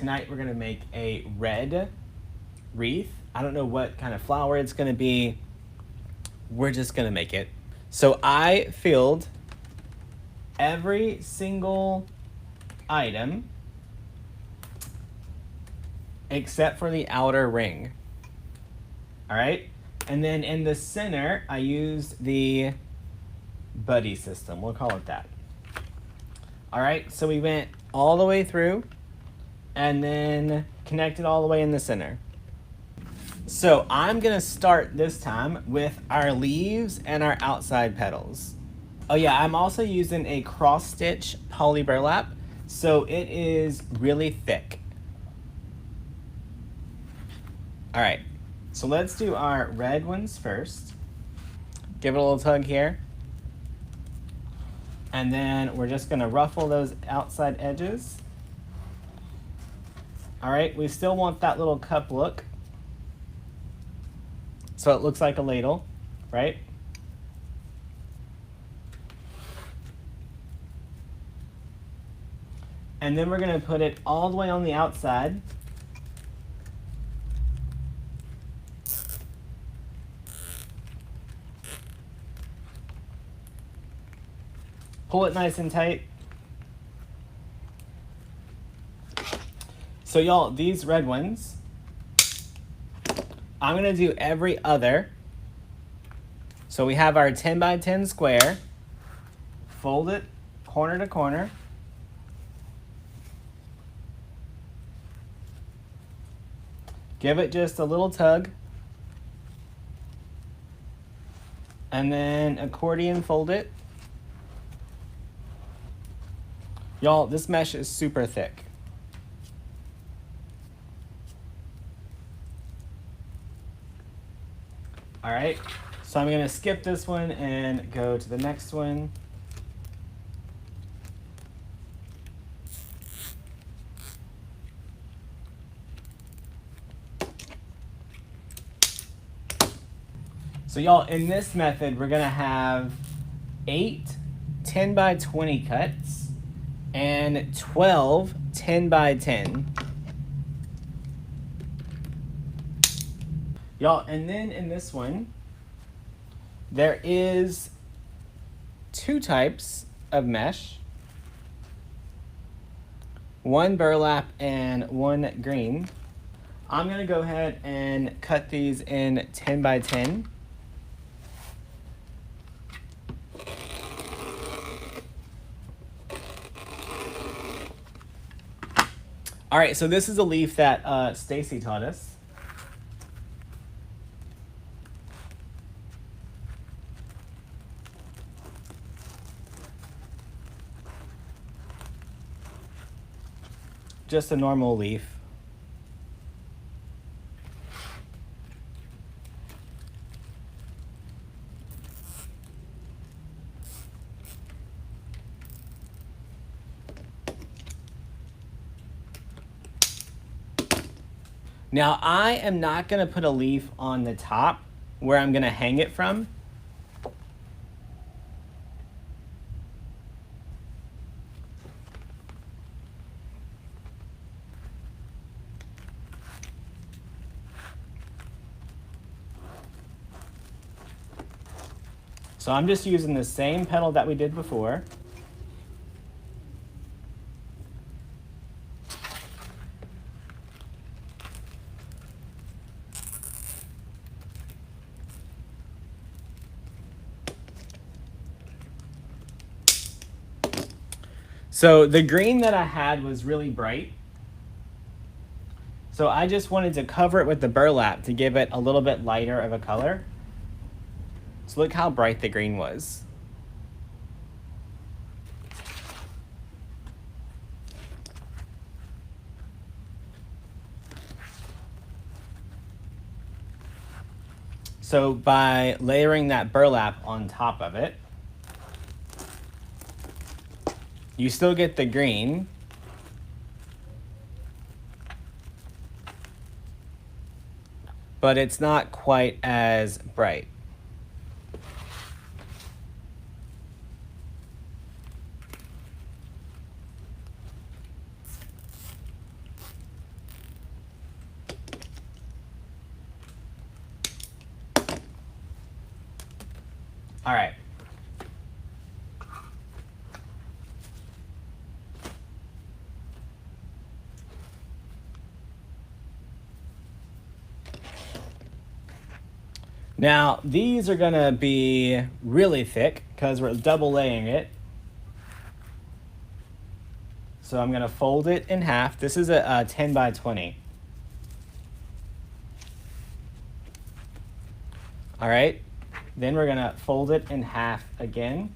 tonight we're gonna make a red wreath. I don't know what kind of flower it's gonna be. We're just gonna make it. So I filled every single item except for the outer ring. All right, and then in the center, I used the buddy system. We'll call it that. All right, so we went all the way through and then connected all the way in the center. So I'm gonna start this time with our leaves and our outside petals. Oh yeah, I'm also using a cross stitch poly burlap, so it is really thick. All right, so let's do our red ones first. Give it a little tug here. And then we're just gonna ruffle those outside edges. All right, we still want that little cup look. So it looks like a ladle, right? And then we're gonna put it all the way on the outside. Pull it nice and tight. So y'all, these red ones, I'm gonna do every other. So we have our 10 by 10 square, fold it corner to corner. Give it just a little tug. And then accordion fold it. Y'all, this mesh is super thick. All right, so I'm gonna skip this one and go to the next one. So y'all, in this method, we're gonna have 8 10 by 20 cuts and 12 10 by 10. Y'all, and then in this one, there is 2 types of mesh. One burlap and one green. I'm gonna go ahead and cut these in 10 by 10. All right, so this is a leaf that Stacy taught us. Just a normal leaf. Now I am not gonna put a leaf on the top where I'm gonna hang it from. So I'm just using the same petal that we did before. So the green that I had was really bright. So I just wanted to cover it with the burlap to give it a little bit lighter of a color. So look how bright the green was. So by layering that burlap on top of it, you still get the green, but it's not quite as bright. All right. Now, these are gonna be really thick because we're double layering it. So I'm gonna fold it in half. This is a 10 by 20. All right, then we're gonna fold it in half again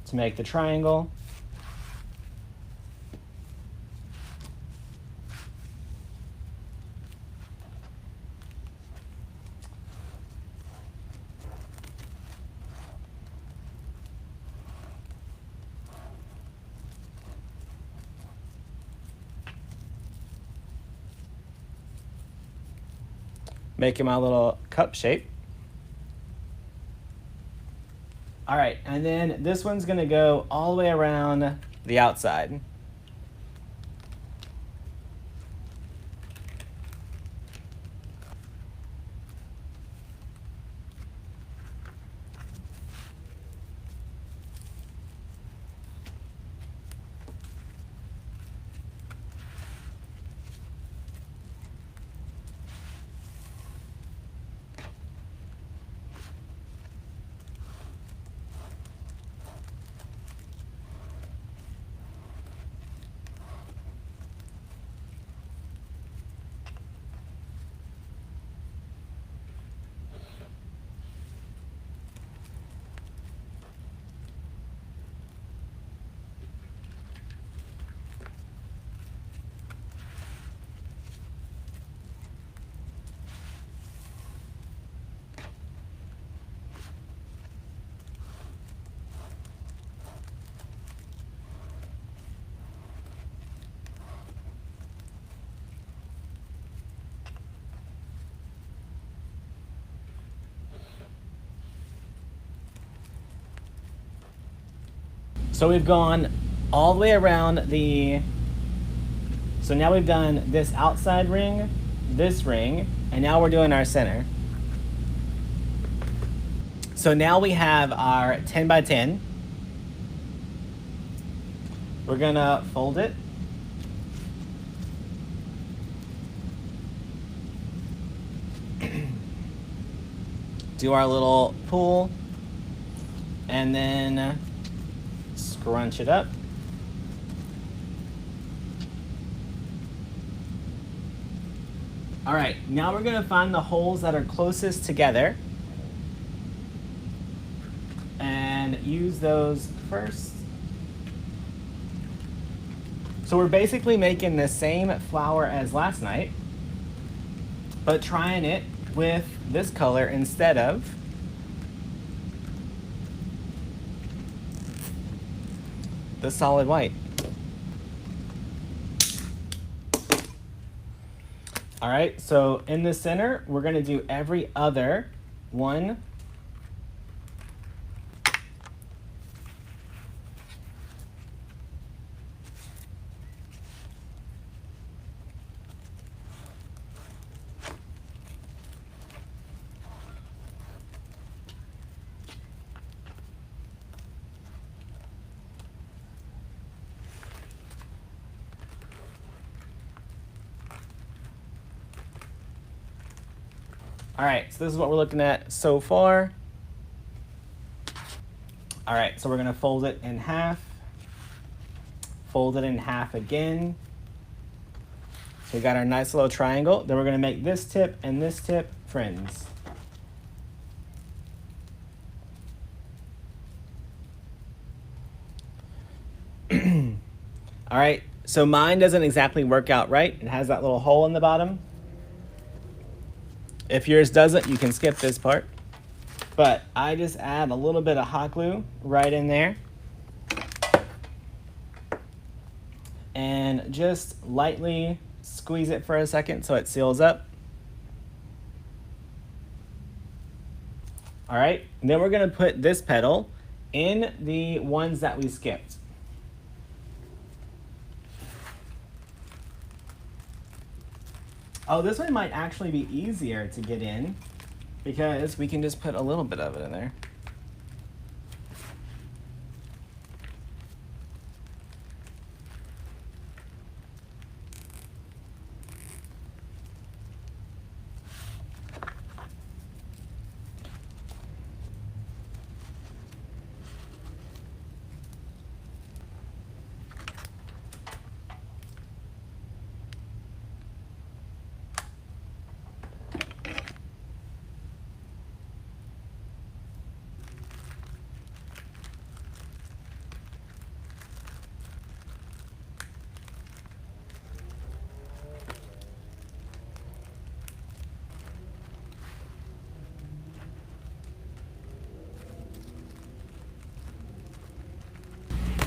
to make the triangle. Making my little cup shape. All right, and then this one's gonna go all the way around the outside. So we've gone all the way around so now we've done this outside ring, this ring, and now we're doing our center. So now we have our 10 by 10. We're gonna fold it. Do our little pull, and then scrunch it up. All right, now we're gonna find the holes that are closest together and use those first. So we're basically making the same flower as last night, but trying it with this color instead of the solid white. All right, so in the center, we're gonna do every other one. All right, so this is what we're looking at so far. All right, so we're gonna fold it in half, fold it in half again. So we got our nice little triangle. Then we're gonna make this tip and this tip friends. All right, so mine doesn't exactly work out right. It has that little hole in the bottom. If yours doesn't, you can skip this part. But I just add a little bit of hot glue right in there. And just lightly squeeze it for a second so it seals up. All right, and then we're gonna put this petal in the ones that we skipped. Oh, this one might actually be easier to get in because we can just put a little bit of it in there.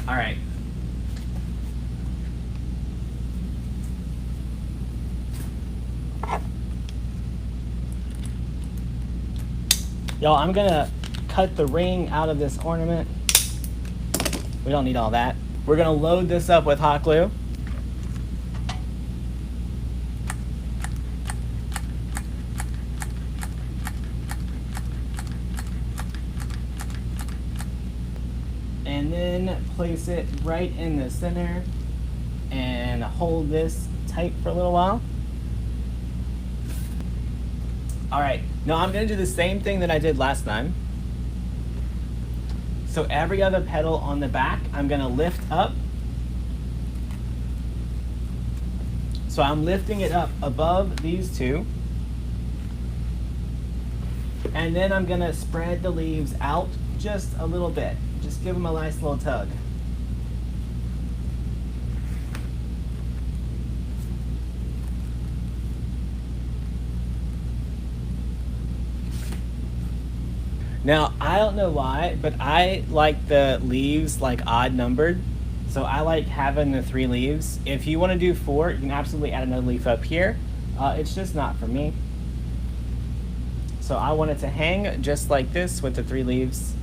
All right. Y'all, I'm gonna cut the ring out of this ornament. We don't need all that. We're gonna load this up with hot glue. And then place it right in the center and hold this tight for a little while. All right, now I'm gonna do the same thing that I did last time. So every other petal on the back, I'm gonna lift up. So I'm lifting it up above these two. And then I'm gonna spread the leaves out just a little bit. Just give them a nice little tug. Now, I don't know why, but I like the leaves like odd numbered. So I like having the 3 leaves. If you want to do 4, you can absolutely add another leaf up here. It's just not for me. So I want it to hang just like this with the 3 leaves.